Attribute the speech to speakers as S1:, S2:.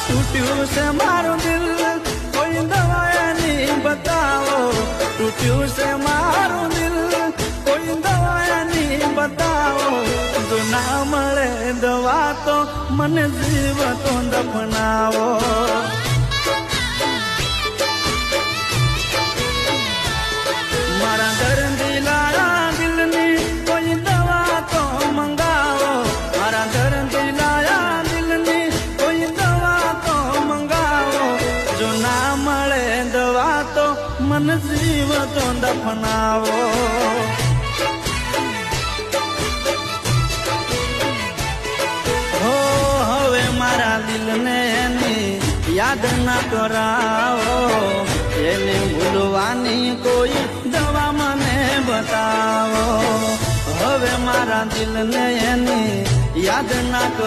S1: તૂટ્યું છે મારું દિલ કોઈ દવા ની બતાવો તૂટ્યું છે મારું દિલ કોઈ દવા ની બતાવો જો ના મળે દવા તો મને જીવતો દફનાવો મારા દર્દીલા દિલની કોઈ દવા તો મંગાવો મારા દર્દીલા દિલની કોઈ દવા તો મંગાવો જો ના મળે દવા તો મને જીવતો દફનાવો હો હવે મારા દિલને એની યાદ ના કરાવો એને ભૂલવાની કોઈ દવા મને બતાવો હવે મારા દિલને એની યાદ ના